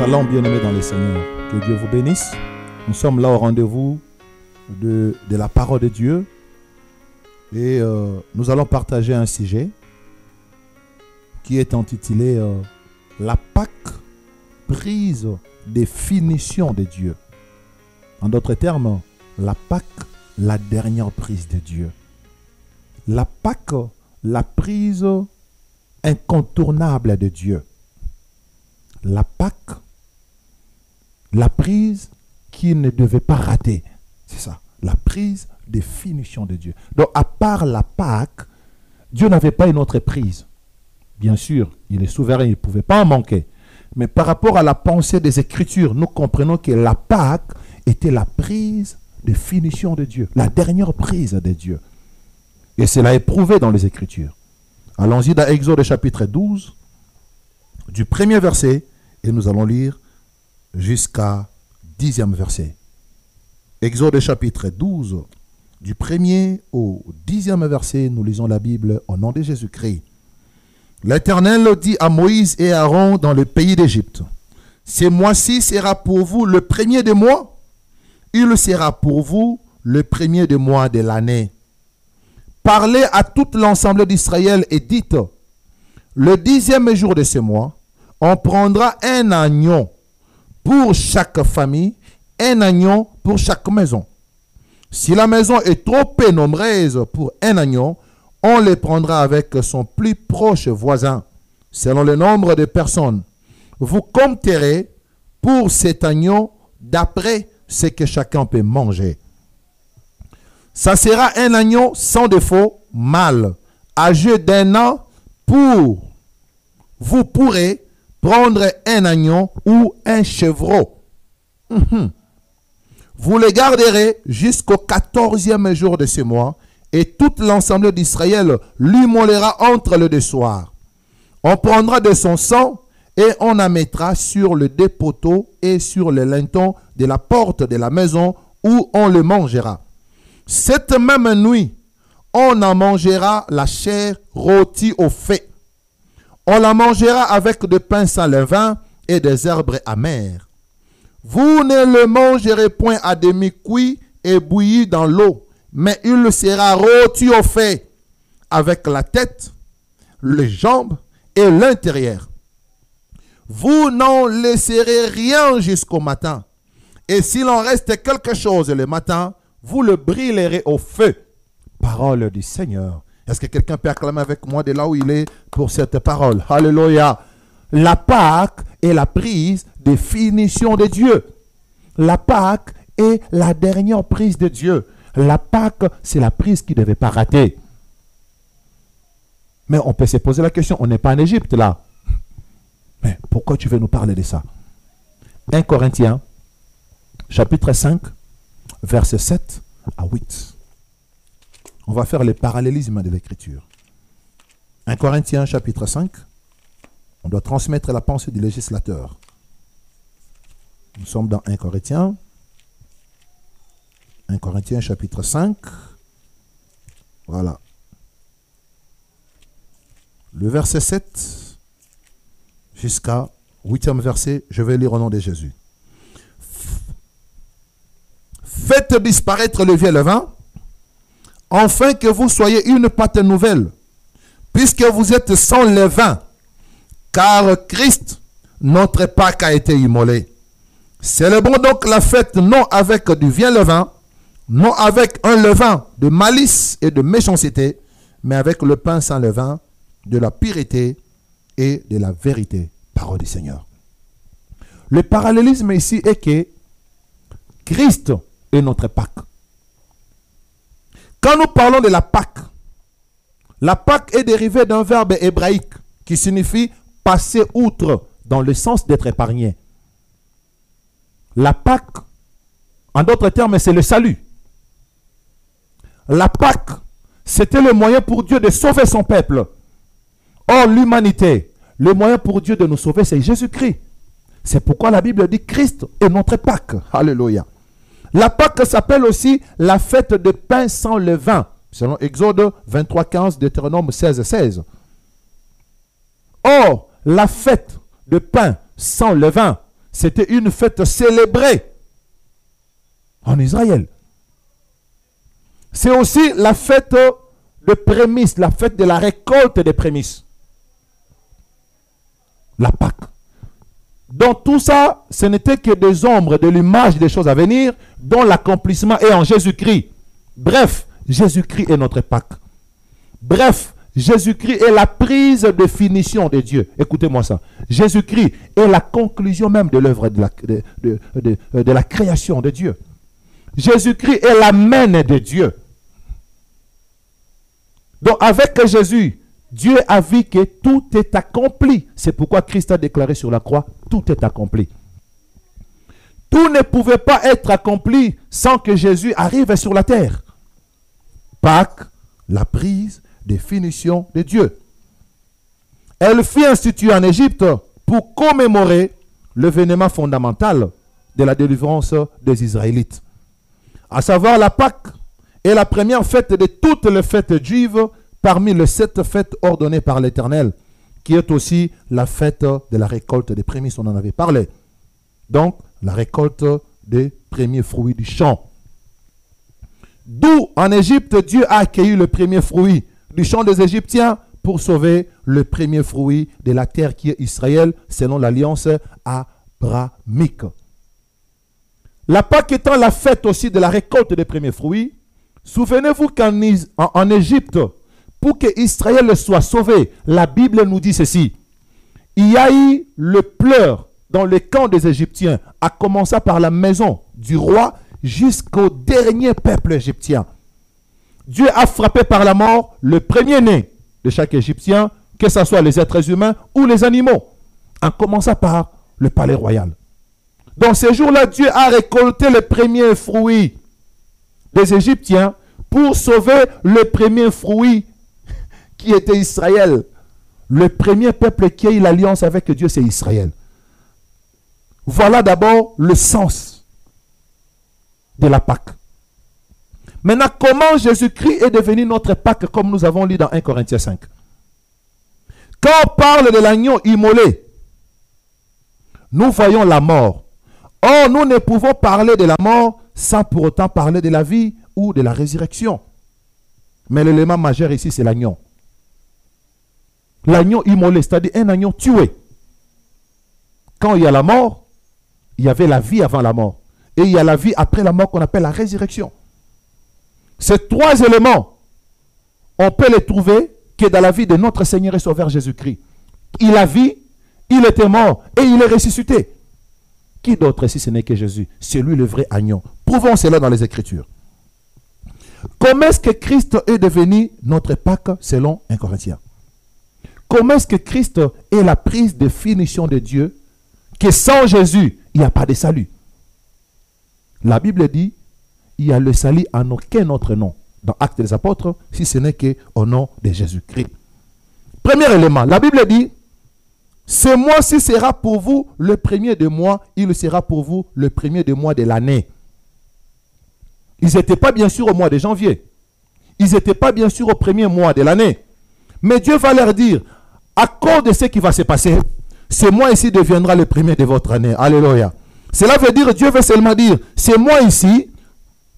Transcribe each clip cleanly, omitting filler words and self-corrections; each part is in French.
Shalom bien-aimés dans les Seigneurs, que Dieu vous bénisse. Nous sommes là au rendez-vous de la parole de Dieu et nous allons partager un sujet qui est intitulé la Pâque, prise des finitions de Dieu. En d'autres termes, la Pâque, la dernière prise de Dieu. La Pâque, la prise incontournable de Dieu. La Pâque, la prise qui ne devait pas rater. C'est ça, la prise des finitions de Dieu. Donc, à part la Pâque, Dieu n'avait pas une autre prise. Bien sûr, il est souverain, il ne pouvait pas en manquer. Mais par rapport à la pensée des Écritures, nous comprenons que la Pâque était la prise de finition de Dieu, la dernière prise de Dieu. Et cela est prouvé dans les Écritures. Allons-y dans Exode chapitre 12, du premier verset, et nous allons lire jusqu'à 10e verset. Exode chapitre 12, du premier au 10e verset, nous lisons la Bible au nom de Jésus-Christ. L'Éternel dit à Moïse et à Aaron dans le pays d'Égypte, « Ce mois-ci sera pour vous le premier des mois, il sera pour vous le premier des mois de l'année. Parlez à tout l'ensemble d'Israël et dites, le 10e jour de ce mois, on prendra un agneau pour chaque famille, un agneau pour chaque maison. Si la maison est trop peu nombreuse pour un agneau, on les prendra avec son plus proche voisin, selon le nombre de personnes. Vous compterez pour cet agneau d'après ce que chacun peut manger. Ça sera un agneau sans défaut, mâle, âgé d'1 an. Vous pourrez prendre un agneau ou un chevreau. Vous les garderez jusqu'au 14e jour de ce mois, et tout l'ensemble d'Israël l'immolera entre les deux soirs. On prendra de son sang et on en mettra sur le dépoteau et sur le linteau de la porte de la maison où on le mangera. Cette même nuit, on en mangera la chair rôtie au feu. On la mangera avec du pain sans levain et des herbes amères. Vous ne le mangerez point à demi-cuit et bouilli dans l'eau, mais il sera rôti au feu, avec la tête, les jambes et l'intérieur. Vous n'en laisserez rien jusqu'au matin. Et s'il en reste quelque chose le matin, vous le brûlerez au feu. Parole du Seigneur. Est-ce que quelqu'un peut acclamer avec moi de là où il est pour cette parole? Alléluia. La Pâque est la prise de finition de Dieu. La Pâque est la dernière prise de Dieu. La Pâque, c'est la prise qui ne devait pas rater. Mais on peut se poser la question, on n'est pas en Égypte là. Mais pourquoi tu veux nous parler de ça? 1 Corinthiens, chapitre 5, versets 7 à 8. On va faire le parallélisme de l'écriture. 1 Corinthiens, chapitre 5. On doit transmettre la pensée du législateur. Nous sommes dans 1 Corinthiens. 1 Corinthiens, chapitre 5. Voilà. Le verset 7 jusqu'à 8e verset, je vais lire au nom de Jésus. Faites disparaître le vieux levain, afin que vous soyez une pâte nouvelle, puisque vous êtes sans levain, car Christ, notre Pâque, a été immolé. Célébrons donc la fête non avec du vieux levain, non avec un levain de malice et de méchanceté, mais avec le pain sans levain, de la pureté et de la vérité. Parole du Seigneur. Le parallélisme ici est que Christ est notre Pâque. Quand nous parlons de la Pâque est dérivée d'un verbe hébraïque qui signifie passer outre, dans le sens d'être épargné. La Pâque, en d'autres termes, c'est le salut. La Pâque, c'était le moyen pour Dieu de sauver son peuple. Or, l'humanité, le moyen pour Dieu de nous sauver, c'est Jésus-Christ. C'est pourquoi la Bible dit Christ est notre Pâque. Alléluia. La Pâque s'appelle aussi la fête de pain sans levain, selon Exode 23:15, Deutéronome 16:16. Or, la fête de pain sans levain, c'était une fête célébrée en Israël. C'est aussi la fête de prémices, la fête de la récolte des prémices. La Pâque. Dans tout ça, ce n'était que des ombres de l'image des choses à venir, dont l'accomplissement est en Jésus-Christ. Bref, Jésus-Christ est notre Pâque. Bref, Jésus-Christ est la prise de finition de Dieu. Écoutez-moi ça. Jésus-Christ est la conclusion même de l'œuvre de la création de Dieu. Jésus-Christ est l'amen de Dieu. Donc avec Jésus, Dieu a vu que tout est accompli. C'est pourquoi Christ a déclaré sur la croix, tout est accompli. Tout ne pouvait pas être accompli sans que Jésus arrive sur la terre. Pâques, la prise de finition de Dieu. Elle fut instituée en Égypte pour commémorer l'événement fondamental de la délivrance des Israélites. À savoir la Pâque est la première fête de toutes les fêtes juives parmi les 7 fêtes ordonnées par l'Éternel, qui est aussi la fête de la récolte des prémices, on en avait parlé. Donc, la récolte des premiers fruits du champ. D'où, en Égypte, Dieu a accueilli le premier fruit du champ des Égyptiens pour sauver le premier fruit de la terre qui est Israël, selon l'alliance abrahamique. La Pâque étant la fête aussi de la récolte des premiers fruits, souvenez-vous qu'en Égypte, pour que Israël soit sauvé, la Bible nous dit ceci. Il y a eu le pleur dans le camp des Égyptiens, à commencer par la maison du roi jusqu'au dernier peuple égyptien. Dieu a frappé par la mort le premier-né de chaque Égyptien, que ce soit les êtres humains ou les animaux, en commençant par le palais royal. Dans ces jours-là, Dieu a récolté les premiers fruits des Égyptiens pour sauver le premier fruit qui était Israël. Le premier peuple qui a eu l'alliance avec Dieu, c'est Israël. Voilà d'abord le sens de la Pâque. Maintenant, comment Jésus-Christ est devenu notre Pâque, comme nous avons lu dans 1 Corinthiens 5. Quand on parle de l'agneau immolé, nous voyons la mort. Or, nous ne pouvons parler de la mort sans pour autant parler de la vie ou de la résurrection. Mais l'élément majeur ici, c'est l'agneau. L'agneau immolé, c'est-à-dire un agneau tué. Quand il y a la mort, il y avait la vie avant la mort. Et il y a la vie après la mort qu'on appelle la résurrection. Ces 3 éléments, on peut les trouver que dans la vie de notre Seigneur et Sauveur Jésus-Christ. Il a vu, il était mort et il est ressuscité. Qui d'autre si ce n'est que Jésus? C'est lui le vrai agneau. Prouvons cela dans les Écritures. Comment est-ce que Christ est devenu notre Pâque selon 1 Corinthiens? Comment est-ce que Christ est la prise de finition de Dieu, que sans Jésus, il n'y a pas de salut? La Bible dit, il y a le salut en aucun autre nom dans Actes des Apôtres, si ce n'est qu'au nom de Jésus-Christ. Premier élément, la Bible dit, ce mois-ci sera pour vous le premier de mois, il sera pour vous le premier de mois de l'année. Ils n'étaient pas bien sûr au mois de janvier. Ils n'étaient pas bien sûr au premier mois de l'année. Mais Dieu va leur dire, à cause de ce qui va se passer, ce mois ici deviendra le premier de votre année. Alléluia. Cela veut dire, Dieu veut seulement dire, ce mois ici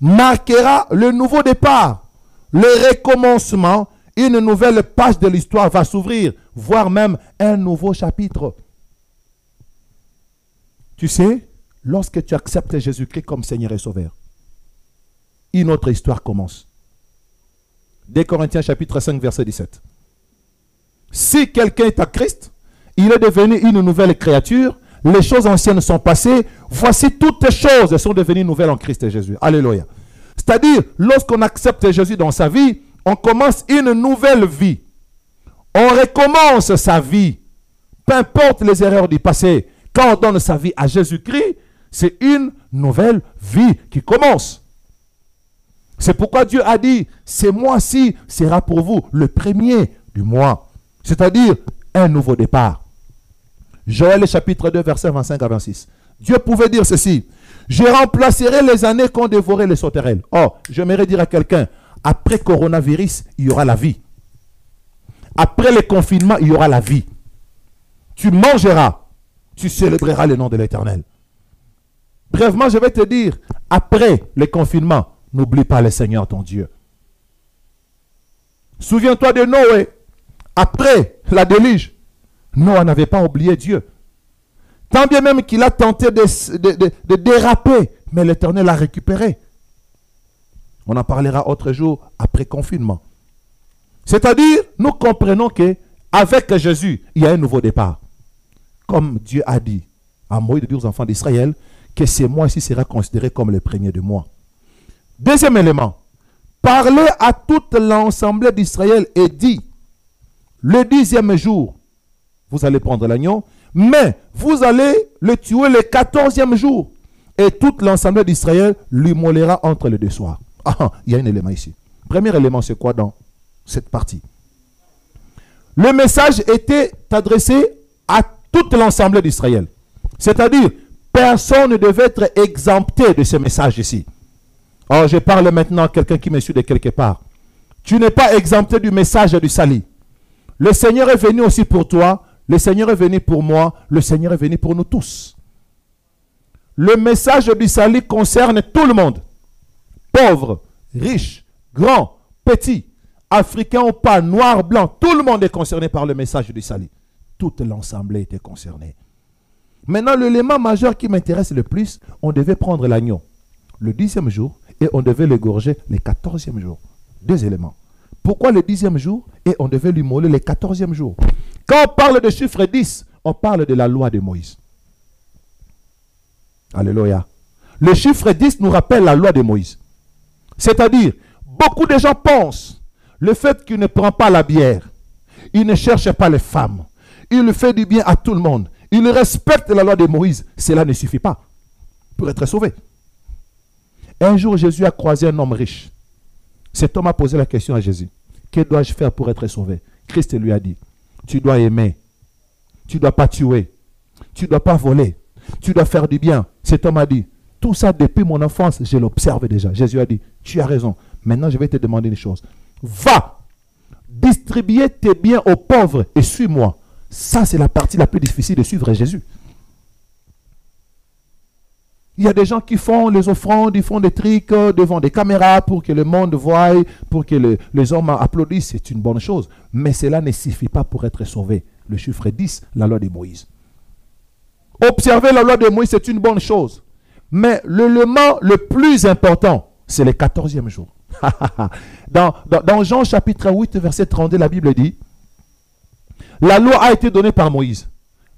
marquera le nouveau départ, le recommencement. Une nouvelle page de l'histoire va s'ouvrir, voire même un nouveau chapitre. Tu sais, lorsque tu acceptes Jésus-Christ comme Seigneur et Sauveur, une autre histoire commence. 2 Corinthiens chapitre 5, verset 17. Si quelqu'un est à Christ, il est devenu une nouvelle créature, les choses anciennes sont passées, voici toutes les choses sont devenues nouvelles en Christ et Jésus. Alléluia. C'est-à-dire, lorsqu'on accepte Jésus dans sa vie, on commence une nouvelle vie. On recommence sa vie. Peu importe les erreurs du passé. Quand on donne sa vie à Jésus-Christ, c'est une nouvelle vie qui commence. C'est pourquoi Dieu a dit, ce mois-ci sera pour vous le premier du mois. C'est-à-dire un nouveau départ. Joël chapitre 2, versets 25 à 26. Dieu pouvait dire ceci. Je remplacerai les années qu'ont dévoré les sauterelles. Oh, j'aimerais dire à quelqu'un, après coronavirus, il y aura la vie. Après le confinement, il y aura la vie. Tu mangeras, tu célébreras le nom de l'Éternel. Brèvement, je vais te dire, après le confinement, n'oublie pas le Seigneur ton Dieu. Souviens-toi de Noé. Après la déluge, Noé n'avait pas oublié Dieu. Tant bien même qu'il a tenté de déraper, mais l'Éternel l'a récupéré. On en parlera autre jour après confinement. C'est-à-dire, nous comprenons que avec Jésus, il y a un nouveau départ. Comme Dieu a dit à Moïse de dire aux enfants d'Israël que ce mois-ci sera considéré comme le premier du mois. Deuxième élément, parlez à toute l'ensemble d'Israël et dit, le 10e jour, vous allez prendre l'agneau, mais vous allez le tuer le 14e jour. Et toute l'ensemble d'Israël l'immolera entre les deux soirs. Ah, il y a un élément ici. Premier élément, c'est quoi dans cette partie? Le message était adressé à toute l'ensemble d'Israël. C'est-à-dire, personne ne devait être exempté de ce message ici. Alors, je parle maintenant à quelqu'un qui me suit de quelque part. Tu n'es pas exempté du message du salut. Le Seigneur est venu aussi pour toi. Le Seigneur est venu pour moi. Le Seigneur est venu pour nous tous. Le message du salut concerne tout le monde. Pauvres, riches, grands, petits, africains ou pas, noirs, blancs. Tout le monde est concerné par le message du salut. Toute l'ensemble était concernée. Maintenant, l'élément majeur qui m'intéresse le plus, on devait prendre l'agneau le 10e jour et on devait l'égorger le 14e jour. Deux éléments. Pourquoi le 10e jour et on devait l'immoler le 14e jour? Quand on parle de chiffre 10, on parle de la loi de Moïse. Alléluia. Le chiffre 10 nous rappelle la loi de Moïse. C'est-à-dire, beaucoup de gens pensent le fait qu'il ne prend pas la bière, il ne cherche pas les femmes, il fait du bien à tout le monde, il respecte la loi de Moïse, cela ne suffit pas pour être sauvé. Un jour, Jésus a croisé un homme riche. Cet homme a posé la question à Jésus. Que dois-je faire pour être sauvé? Christ lui a dit, tu dois aimer, tu ne dois pas tuer, tu ne dois pas voler, tu dois faire du bien. Cet homme a dit, tout ça depuis mon enfance, je l'observe déjà. Jésus a dit, tu as raison. Maintenant, je vais te demander une chose. Va distribuer tes biens aux pauvres et suis-moi. Ça, c'est la partie la plus difficile de suivre Jésus. Il y a des gens qui font les offrandes, ils font des trucs devant des caméras pour que le monde voie, pour que les hommes applaudissent. C'est une bonne chose. Mais cela ne suffit pas pour être sauvé. Le chiffre 10, la loi de Moïse. Observer la loi de Moïse, c'est une bonne chose. Mais l'élément le plus important, c'est le 14e jour. dans Jean chapitre 8, verset 32, la Bible dit, la loi a été donnée par Moïse,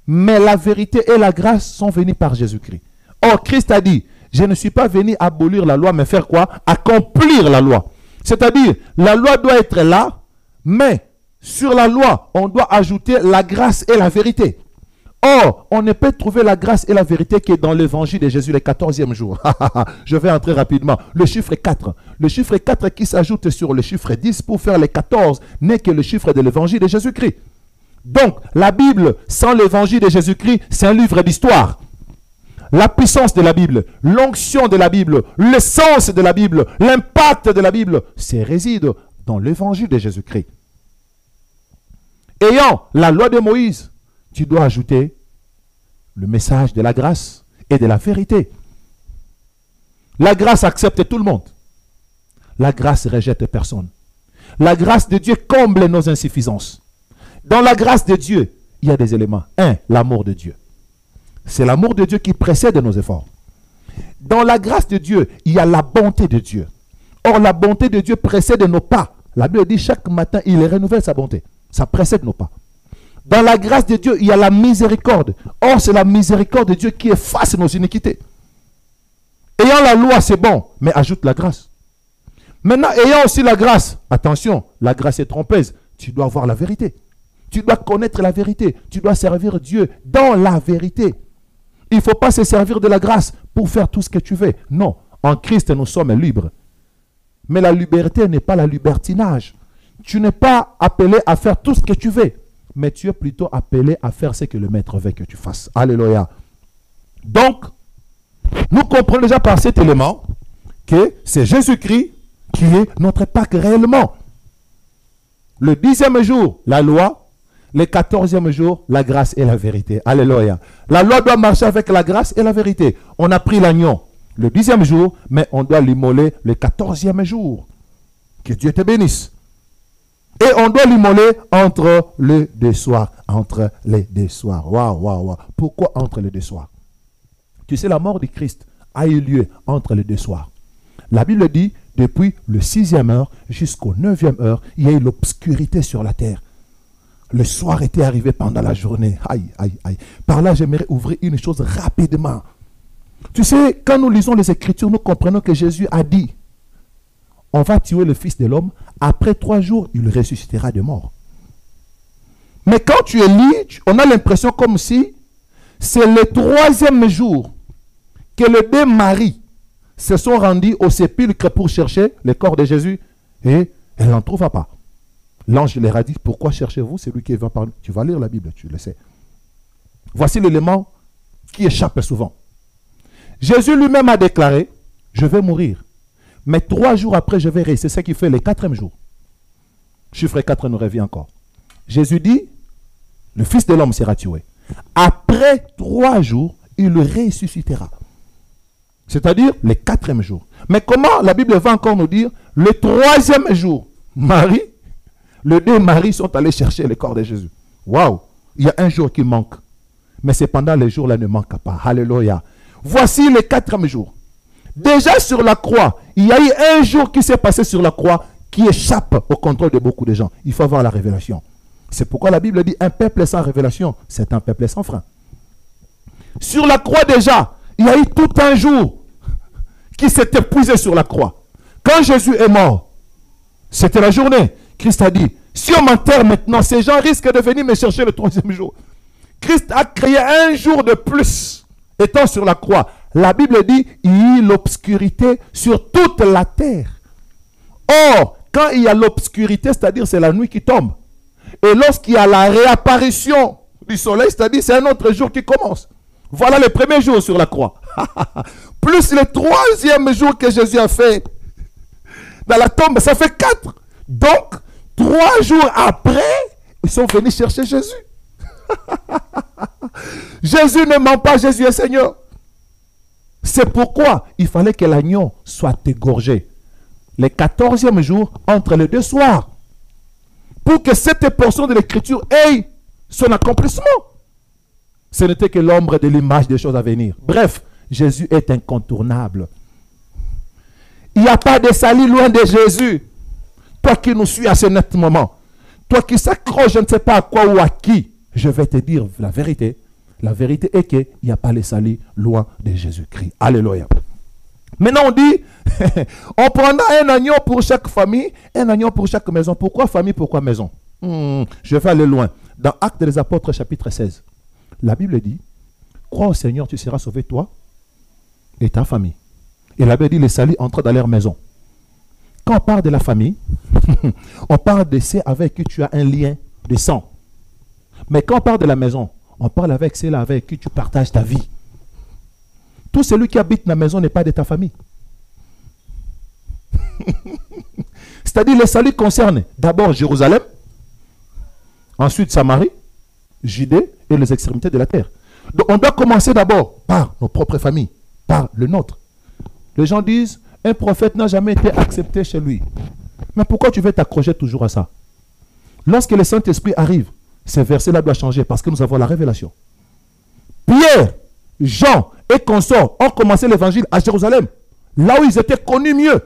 mais la vérité et la grâce sont venues par Jésus-Christ. Or, Christ a dit, je ne suis pas venu abolir la loi, mais faire quoi? Accomplir la loi. C'est-à-dire, la loi doit être là, mais sur la loi, on doit ajouter la grâce et la vérité. Or, on ne peut trouver la grâce et la vérité que dans l'évangile de Jésus, le 14e jour. Je vais entrer rapidement. Le chiffre 4. Le chiffre 4 qui s'ajoute sur le chiffre 10 pour faire les 14 n'est que le chiffre de l'évangile de Jésus-Christ. Donc, la Bible, sans l'évangile de Jésus-Christ, c'est un livre d'histoire. La puissance de la Bible, l'onction de la Bible, le sens de la Bible, l'impact de la Bible, c'est réside dans l'évangile de Jésus-Christ. Ayant la loi de Moïse, tu dois ajouter le message de la grâce et de la vérité. La grâce accepte tout le monde. La grâce rejette personne. La grâce de Dieu comble nos insuffisances. Dans la grâce de Dieu, il y a des éléments. Un, l'amour de Dieu. C'est l'amour de Dieu qui précède nos efforts. Dans la grâce de Dieu, il y a la bonté de Dieu. Or, la bonté de Dieu précède nos pas. La Bible dit chaque matin, il renouvelle sa bonté. Ça précède nos pas. Dans la grâce de Dieu, il y a la miséricorde. Or, c'est la miséricorde de Dieu qui efface nos iniquités. Ayant la loi, c'est bon, mais ajoute la grâce. Maintenant, ayant aussi la grâce, attention, la grâce est trompeuse. Tu dois avoir la vérité. Tu dois connaître la vérité. Tu dois servir Dieu dans la vérité. Il ne faut pas se servir de la grâce pour faire tout ce que tu veux. Non, en Christ, nous sommes libres. Mais la liberté n'est pas la libertinage. Tu n'es pas appelé à faire tout ce que tu veux. Mais tu es plutôt appelé à faire ce que le maître veut que tu fasses. Alléluia. Donc, nous comprenons déjà par cet élément que c'est Jésus-Christ qui est notre Pâque réellement. Le 10e jour, la loi. Le 14e jour, la grâce et la vérité. Alléluia. La loi doit marcher avec la grâce et la vérité. On a pris l'agneau le 10e jour, mais on doit l'immoler le 14e jour. Que Dieu te bénisse. Et on doit l'immoler entre les deux soirs. Entre les deux soirs. Waouh, waouh, waouh. Pourquoi entre les deux soirs? Tu sais, la mort du Christ a eu lieu entre les deux soirs. La Bible dit, depuis le 6e heure jusqu'au 9e heure, il y a eu l'obscurité sur la terre. Le soir était arrivé pendant la journée. Aïe, aïe, aïe. Par là, j'aimerais ouvrir une chose rapidement. Tu sais, quand nous lisons les Écritures, nous comprenons que Jésus a dit, on va tuer le Fils de l'homme, après 3 jours, il ressuscitera de mort. Mais quand tu lis, on a l'impression comme si c'est le 3e jour que les deux maris se sont rendus au sépulcre pour chercher le corps de Jésus et elle n'en trouva pas. L'ange leur a dit, pourquoi cherchez-vous celui qui va parler? Tu vas lire la Bible, tu le sais. Voici l'élément qui échappe souvent. Jésus lui-même a déclaré, je vais mourir. Mais 3 jours après, je vais rester. C'est ce qui fait le 4e jour. Chiffre 4 nous revient encore. Jésus dit, le Fils de l'homme sera tué. Après 3 jours, il ressuscitera. C'est-à-dire le 4e jour. Mais comment la Bible va encore nous dire, le 3e jour, Marie, les deux maris sont allés chercher le corps de Jésus. Waouh! Il y a un jour qui manque. Mais cependant, les jours-là ne manquent pas. Alléluia. Voici le 4e jour. Déjà sur la croix, il y a eu un jour qui s'est passé sur la croix qui échappe au contrôle de beaucoup de gens. Il faut avoir la révélation. C'est pourquoi la Bible dit un peuple sans révélation, c'est un peuple sans frein. Sur la croix déjà, il y a eu tout un jour qui s'est épuisé sur la croix. Quand Jésus est mort, c'était la journée. Christ a dit, si on m'enterre maintenant, ces gens risquent de venir me chercher le 3e jour. Christ a créé un jour de plus, étant sur la croix. La Bible dit, il y a eu l'obscurité sur toute la terre. Or, quand il y a l'obscurité, c'est-à-dire c'est la nuit qui tombe. Et lorsqu'il y a la réapparition du soleil, c'est-à-dire c'est un autre jour qui commence. Voilà le premier jour sur la croix. Plus le 3e jour que Jésus a fait dans la tombe, ça fait 4. Donc, 3 jours après, ils sont venus chercher Jésus. Jésus ne ment pas, Jésus est Seigneur. C'est pourquoi il fallait que l'agneau soit égorgé le 14e jour entre les deux soirs. Pour que cette portion de l'écriture ait son accomplissement. Ce n'était que l'ombre de l'image des choses à venir. Bref, Jésus est incontournable. Il n'y a pas de salut loin de Jésus. Toi qui nous suis à ce net moment, toi qui s'accroche je ne sais pas à quoi ou à qui, je vais te dire la vérité. La vérité est qu'il n'y a pas de salut loin de Jésus-Christ. Alléluia. Maintenant on dit, on prendra un agneau pour chaque famille, un agneau pour chaque maison. Pourquoi famille, pourquoi maison? Je vais aller loin. Dans Actes des Apôtres chapitre 16, la Bible dit, crois au Seigneur, tu seras sauvé toi et ta famille. Et la Bible dit, les saluts entrent dans leur maison. Quand on parle de la famille, on parle de ceux avec qui tu as un lien de sang. Mais quand on parle de la maison, on parle avec ceux-là avec qui tu partages ta vie. Tout celui qui habite dans la maison n'est pas de ta famille. C'est-à-dire le salut concerne d'abord Jérusalem, ensuite Samarie, Judée et les extrémités de la terre. Donc on doit commencer d'abord par nos propres familles, par le nôtre. Les gens disent, un prophète n'a jamais été accepté chez lui. Mais pourquoi tu veux t'accrocher toujours à ça? Lorsque le Saint-Esprit arrive, ces versets-là doivent changer parce que nous avons la révélation. Pierre, Jean et consorts ont commencé l'évangile à Jérusalem, là où ils étaient connus mieux.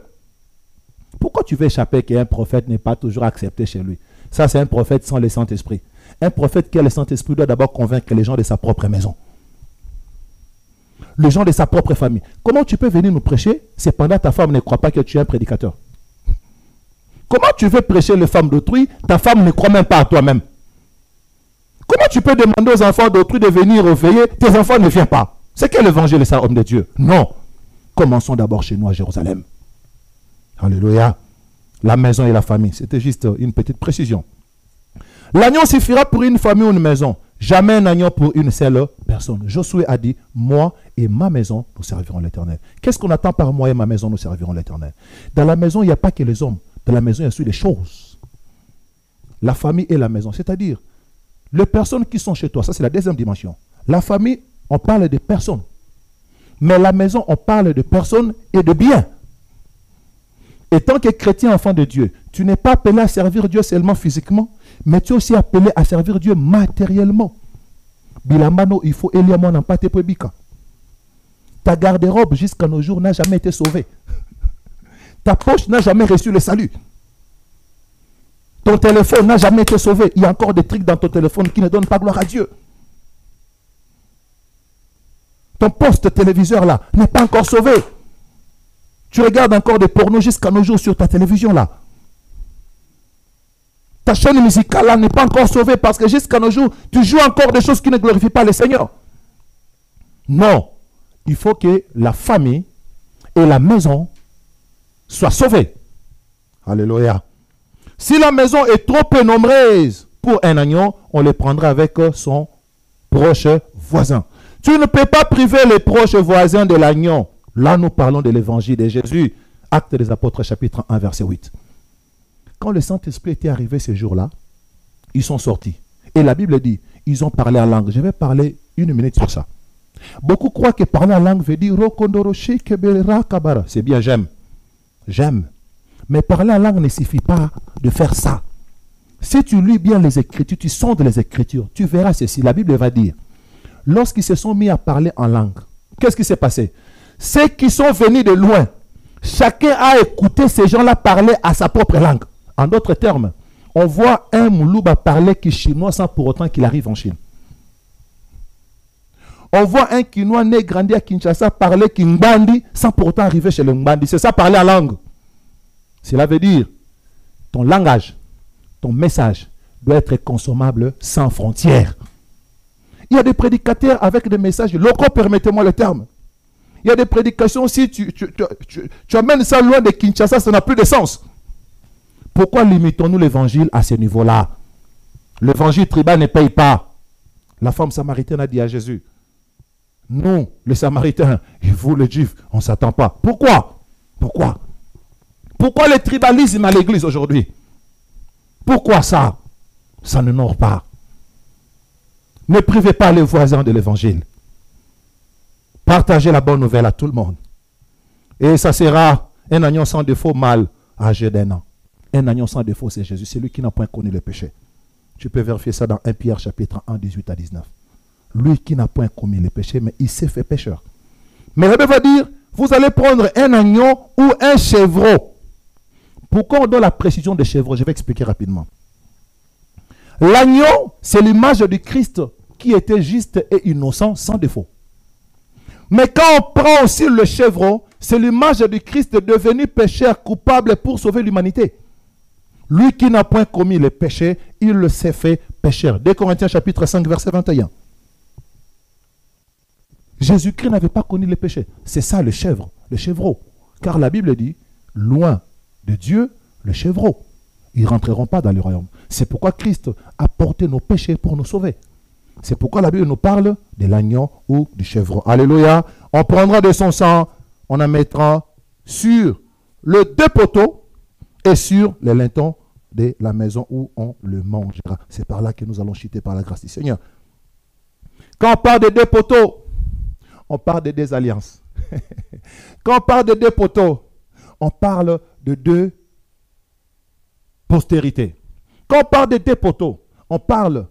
Pourquoi tu veux échapper qu'un prophète n'est pas toujours accepté chez lui? Ça, c'est un prophète sans le Saint-Esprit. Un prophète qui a le Saint-Esprit doit d'abord convaincre les gens de sa propre maison. Les gens de sa propre famille. Comment tu peux venir nous prêcher cependant ta femme ne croit pas que tu es un prédicateur? Comment tu veux prêcher les femmes d'autrui, ta femme ne croit même pas à toi-même? Comment tu peux demander aux enfants d'autrui de venir veiller, tes enfants ne viennent pas? C'est quel évangile est ça, homme de Dieu? Non. Commençons d'abord chez nous à Jérusalem. Alléluia. La maison et la famille. C'était juste une petite précision. L'agneau suffira pour une famille ou une maison. Jamais un agneau pour une seule personne. Josué a dit, moi et ma maison, nous servirons l'Éternel. Qu'est-ce qu'on attend par moi et ma maison, nous servirons l'Éternel? Dans la maison, il n'y a pas que les hommes. Dans la maison, il y a aussi les choses. La famille et la maison. C'est-à-dire, Les personnes qui sont chez toi, ça c'est la deuxième dimension. La famille, on parle de personnes. Mais la maison, on parle de personnes et de biens. Et tant que chrétien, enfant de Dieu, tu n'es pas appelé à servir Dieu seulement physiquement, mais tu es aussi appelé à servir Dieu matériellement. Bilamano, il faut Eliamon en pâté pour bika. Ta garde-robe jusqu'à nos jours n'a jamais été sauvée. Ta poche n'a jamais reçu le salut. Ton téléphone n'a jamais été sauvé. Il y a encore des trucs dans ton téléphone qui ne donnent pas gloire à Dieu. Ton poste téléviseur là n'est pas encore sauvé. Tu regardes encore des pornos jusqu'à nos jours sur ta télévision là. Ta chaîne musicale là n'est pas encore sauvée parce que jusqu'à nos jours, tu joues encore des choses qui ne glorifient pas le Seigneur. Non. Il faut que la famille et la maison soient sauvées. Alléluia. Si la maison est trop peu nombreuse pour un agneau, on le prendra avec son proche voisin. Tu ne peux pas priver les proches voisins de l'agneau. Là, nous parlons de l'évangile de Jésus. Actes des Apôtres, chapitre 1, verset 8. Quand le Saint-Esprit était arrivé ce jour-là, ils sont sortis. Et la Bible dit, ils ont parlé en langue. Je vais parler 1 minute sur ça. Beaucoup croient que parler en langue veut dire c'est bien, j'aime. J'aime. Mais parler en langue ne suffit pas de faire ça. Si tu lis bien les Écritures, tu sondes les Écritures, tu verras ceci. La Bible va dire, lorsqu'ils se sont mis à parler en langue, qu'est-ce qui s'est passé? Ceux qui sont venus de loin, chacun a écouté ces gens-là parler à sa propre langue. En d'autres termes, on voit un Moulouba parler qui chinois sans pour autant qu'il arrive en Chine. On voit un Kinois né grandi à Kinshasa parler Kingbandi sans pour autant arriver chez le Ngbandi. C'est ça, parler en langue. Cela veut dire, ton langage, ton message doit être consommable sans frontières. Il y a des prédicateurs avec des messages locaux, permettez-moi le terme. Il y a des prédications, si tu amènes ça loin de Kinshasa, ça n'a plus de sens. Pourquoi limitons-nous l'évangile à ce niveau-là? L'évangile tribal ne paye pas. La femme samaritaine a dit à Jésus, nous, les Samaritains, et vous, les Juifs, on ne s'attend pas. Pourquoi? Pourquoi? Pourquoi le tribalisme à l'église aujourd'hui? Pourquoi ça? Ça ne n'honore pas. Ne privez pas les voisins de l'évangile. Partagez la bonne nouvelle à tout le monde. Et ça sera un agneau sans défaut mâle âgé d'1 an. Un agneau sans défaut, c'est Jésus. C'est lui qui n'a point connu le péché. Tu peux vérifier ça dans 1 Pierre chapitre 1, 18 à 19. Lui qui n'a point commis le péché, mais il s'est fait pécheur. Mais la Bible va dire, vous allez prendre un agneau ou un chèvreau. Pourquoi on donne la précision des chèvreaux? Je vais expliquer rapidement. L'agneau, c'est l'image du Christ qui était juste et innocent, sans défaut. Mais quand on prend aussi le chèvreau, c'est l'image du Christ devenu pécheur coupable pour sauver l'humanité. Lui qui n'a point commis le péché, il le s'est fait pécheur. 2 Corinthiens chapitre 5, verset 21. Jésus-Christ n'avait pas connu le péché. C'est ça le chèvreau. Car la Bible dit, loin de Dieu, le chèvreau. Ils ne rentreront pas dans le royaume. C'est pourquoi Christ a porté nos péchés pour nous sauver. C'est pourquoi la Bible nous parle de l'agneau ou du chèvreau. Alléluia. On prendra de son sang, on en mettra sur le 2 poteaux et sur les lintons de la maison où on le mangera. C'est par là que nous allons chuter par la grâce du Seigneur. Quand on parle de 2 poteaux, on parle de 2 alliances. Quand on parle de 2 poteaux, on parle de 2 postérités. Quand on parle de 2 poteaux, on parle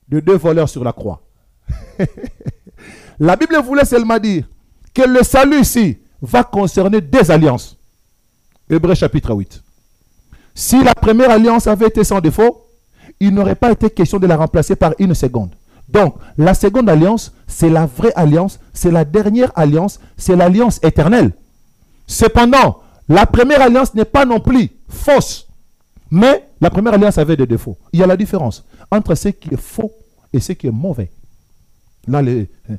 de 2 voleurs sur la croix. La Bible voulait seulement dire que le salut ici va concerner 2 alliances. Hébreux chapitre 8. Si la première alliance avait été sans défaut, il n'aurait pas été question de la remplacer par une seconde. Donc, la seconde alliance, c'est la vraie alliance, c'est la dernière alliance, c'est l'alliance éternelle. Cependant, la première alliance n'est pas non plus fausse, mais la première alliance avait des défauts. Il y a la différence entre ce qui est faux et ce qui est mauvais. Là,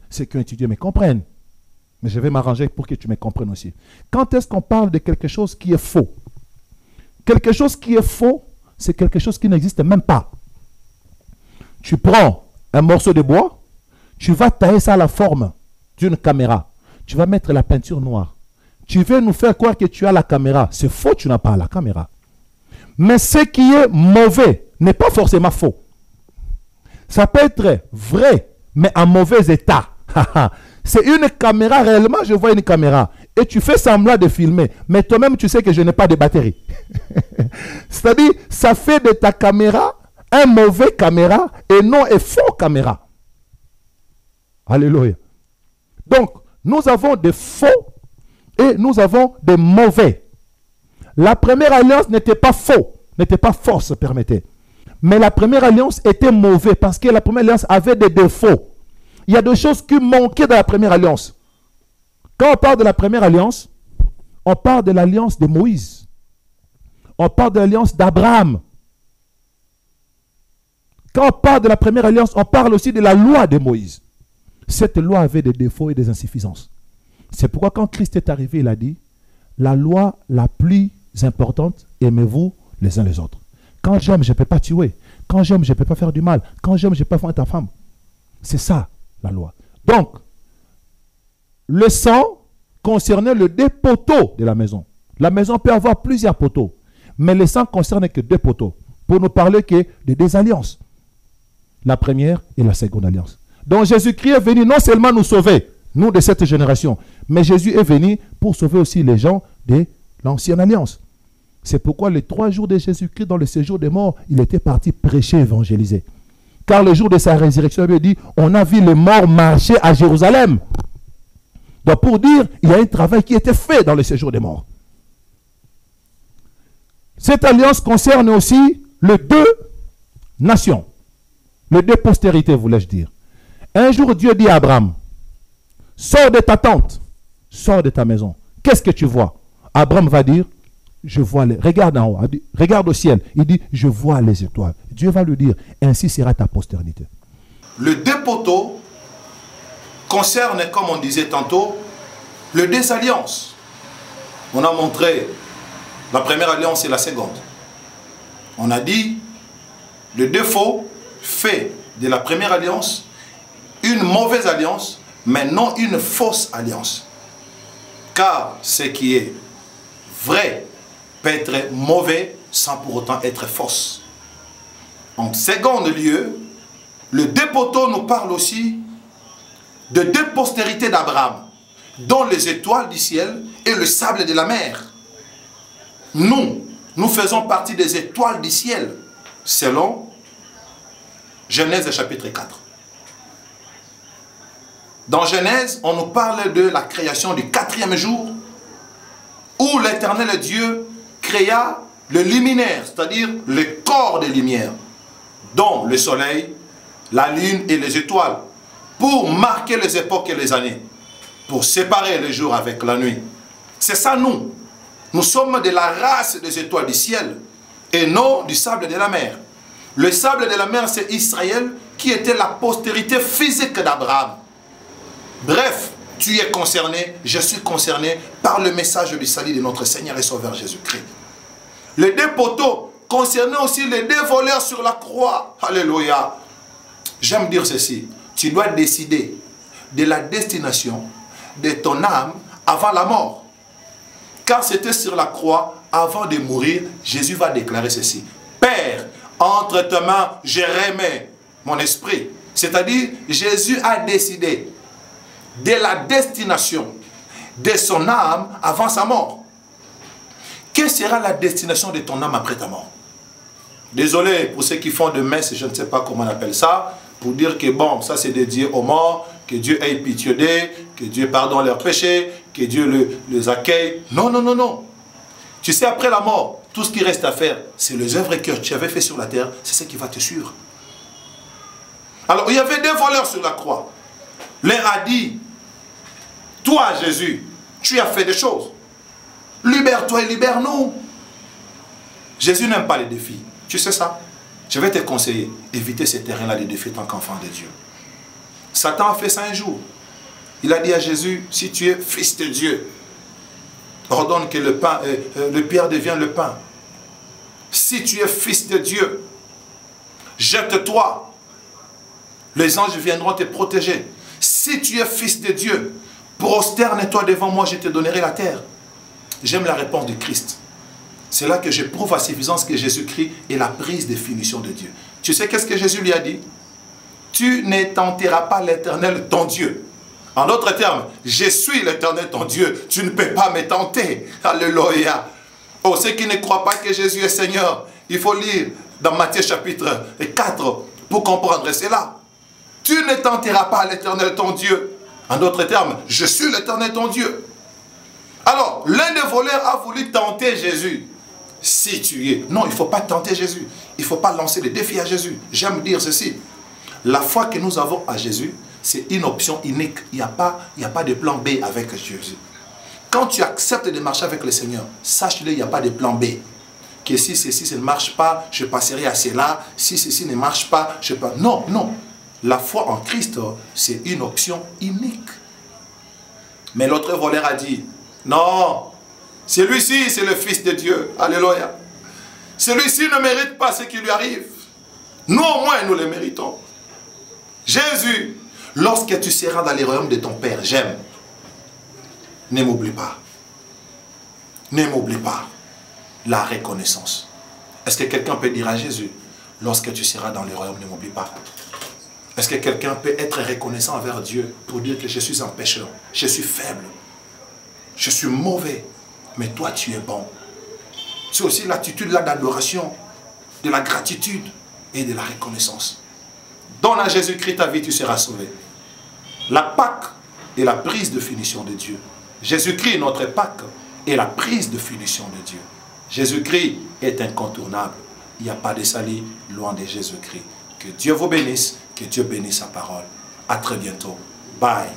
ceux qui ont étudié me comprennent, mais je vais m'arranger pour que tu me comprennes aussi. Quand est-ce qu'on parle de quelque chose qui est faux? Quelque chose qui est faux, c'est quelque chose qui n'existe même pas. Tu prends un morceau de bois, tu vas tailler ça à la forme d'une caméra. Tu vas mettre la peinture noire. Tu veux nous faire croire que tu as la caméra. C'est faux, tu n'as pas la caméra. Mais ce qui est mauvais n'est pas forcément faux. Ça peut être vrai, mais en mauvais état. C'est une caméra, réellement, je vois une caméra. Et tu fais semblant de filmer. Mais toi-même, tu sais que je n'ai pas de batterie. C'est-à-dire, ça fait de ta caméra un mauvais caméra et non un faux caméra. Alléluia. Donc, nous avons des faux et nous avons des mauvais. La première alliance n'était pas faux, n'était pas fausse, permettez. Mais la première alliance était mauvaise parce que la première alliance avait des défauts. Il y a des choses qui manquaient dans la première alliance. Quand on parle de la première alliance, on parle de l'alliance de Moïse. On parle de l'alliance d'Abraham. Quand on parle de la première alliance, on parle aussi de la loi de Moïse. Cette loi avait des défauts et des insuffisances. C'est pourquoi quand Christ est arrivé, il a dit, la loi la plus importante, aimez-vous les uns les autres. Quand j'aime, je ne peux pas tuer. Quand j'aime, je ne peux pas faire du mal. Quand j'aime, je ne peux pas faire ta femme. C'est ça, la loi. Donc, le sang concernait le deux poteaux de la maison. La maison peut avoir plusieurs poteaux, mais le sang concerne que deux poteaux. Pour ne parler que de deux alliances. La première et la seconde alliance. Donc Jésus-Christ est venu non seulement nous sauver, nous de cette génération, mais Jésus est venu pour sauver aussi les gens de l'ancienne alliance. C'est pourquoi les 3 jours de Jésus-Christ dans le séjour des morts, il était parti prêcher, évangéliser. Car le jour de sa résurrection, il dit, on a vu les morts marcher à Jérusalem. Donc pour dire, il y a un travail qui était fait dans le séjour des morts. Cette alliance concerne aussi les 2 nations, les 2 postérités, voulais-je dire. Un jour, Dieu dit à Abraham, sors de ta tente, sors de ta maison. Qu'est-ce que tu vois? Abraham va dire, je vois les... Regarde en haut, regarde au ciel. Il dit, je vois les étoiles. Dieu va lui dire, ainsi sera ta postérité. Le 2 poteaux concerne, comme on disait tantôt, le 2 alliances. On a montré la première alliance et la seconde. On a dit, le défaut fait de la première alliance une mauvaise alliance, mais non une fausse alliance. Car ce qui est vrai peut être mauvais sans pour autant être fausse. En second lieu, le 2 poteaux nous parle aussi de 2 postérités d'Abraham, dont les étoiles du ciel et le sable de la mer. Nous faisons partie des étoiles du ciel, selon Genèse chapitre 4. Dans Genèse, on nous parle de la création du 4e jour, où l'Éternel Dieu créa le luminaire, c'est-à-dire le corps des lumières, dont le soleil, la lune et les étoiles, pour marquer les époques et les années, pour séparer le jour avec la nuit. C'est ça nous. Nous sommes de la race des étoiles du ciel et non du sable de la mer. Le sable de la mer, c'est Israël qui était la postérité physique d'Abraham. Bref, tu es concerné, je suis concerné par le message du salut de notre Seigneur et Sauveur Jésus-Christ. Les 2 poteaux concernaient aussi les 2 voleurs sur la croix. Alléluia. J'aime dire ceci. Tu dois décider de la destination de ton âme avant la mort. Car c'était sur la croix, avant de mourir, Jésus va déclarer ceci. Père, entre tes mains, je remets mon esprit. C'est-à-dire, Jésus a décidé de la destination de son âme avant sa mort. Quelle sera la destination de ton âme après ta mort? Désolé pour ceux qui font de messe, je ne sais pas comment on appelle ça, pour dire que bon, ça c'est dédié aux morts, que Dieu ait pitié d'eux, que Dieu pardonne leurs péchés, que Dieu les accueille. Non, non, non, non. Tu sais, après la mort, tout ce qui reste à faire, c'est les œuvres que tu avais fait sur la terre, c'est ce qui va te suivre. Alors, il y avait 2 voleurs sur la croix. L'un a dit, toi Jésus, tu as fait des choses. Libère-toi et libère-nous. Jésus n'aime pas les défis. Tu sais ça? Je vais te conseiller, éviter ces terrains-là de défis tant qu'enfant de Dieu. Satan a fait ça un jour. Il a dit à Jésus, si tu es fils de Dieu, ordonne que le pierre devienne le pain. Si tu es fils de Dieu, jette-toi. Les anges viendront te protéger. Si tu es fils de Dieu, prosterne-toi devant moi, je te donnerai la terre. J'aime la réponse de Christ. C'est là que je prouve à suffisance que Jésus-Christ est la prise de finition de Dieu. Tu sais qu'est-ce que Jésus lui a dit? tu ne tenteras pas l'Éternel ton Dieu. En d'autres termes, je suis l'Éternel ton Dieu. Tu ne peux pas me tenter. Alléluia. Oh, ceux qui ne croient pas que Jésus est Seigneur, il faut lire dans Matthieu chapitre 4 pour comprendre cela. Tu ne tenteras pas l'Éternel ton Dieu. En d'autres termes, je suis l'Éternel ton Dieu. Alors, l'un des voleurs a voulu tenter Jésus. Si tu es... Non, il ne faut pas tenter Jésus. Il ne faut pas lancer des défis à Jésus. J'aime dire ceci. La foi que nous avons à Jésus, c'est une option unique. Il n'y a pas de plan B avec Jésus. Quand tu acceptes de marcher avec le Seigneur, sache-le, il n'y a pas de plan B. Que si ceci ne marche pas, je passerai à cela. Si ceci ne marche pas, je pas. Non, non. La foi en Christ, c'est une option unique. Mais l'autre voleur a dit, non, celui-ci, c'est le Fils de Dieu. Alléluia. Celui-ci ne mérite pas ce qui lui arrive. Nous, au moins, nous le méritons. Jésus, lorsque tu seras dans les royaumes de ton Père, j'aime. Ne m'oublie pas. Ne m'oublie pas. La reconnaissance. Est-ce que quelqu'un peut dire à Jésus, lorsque tu seras dans les royaumes, ne m'oublie pas? Est-ce que quelqu'un peut être reconnaissant envers Dieu pour dire que je suis un pécheur, je suis faible, je suis mauvais, mais toi tu es bon? C'est aussi l'attitude là d'adoration, de la gratitude et de la reconnaissance. Donne à Jésus-Christ ta vie, tu seras sauvé. La Pâque est la prise de finition de Dieu. Jésus-Christ, notre Pâque, est la prise de finition de Dieu. Jésus-Christ est incontournable. Il n'y a pas de salut loin de Jésus-Christ. Que Dieu vous bénisse, que Dieu bénisse sa parole. À très bientôt. Bye.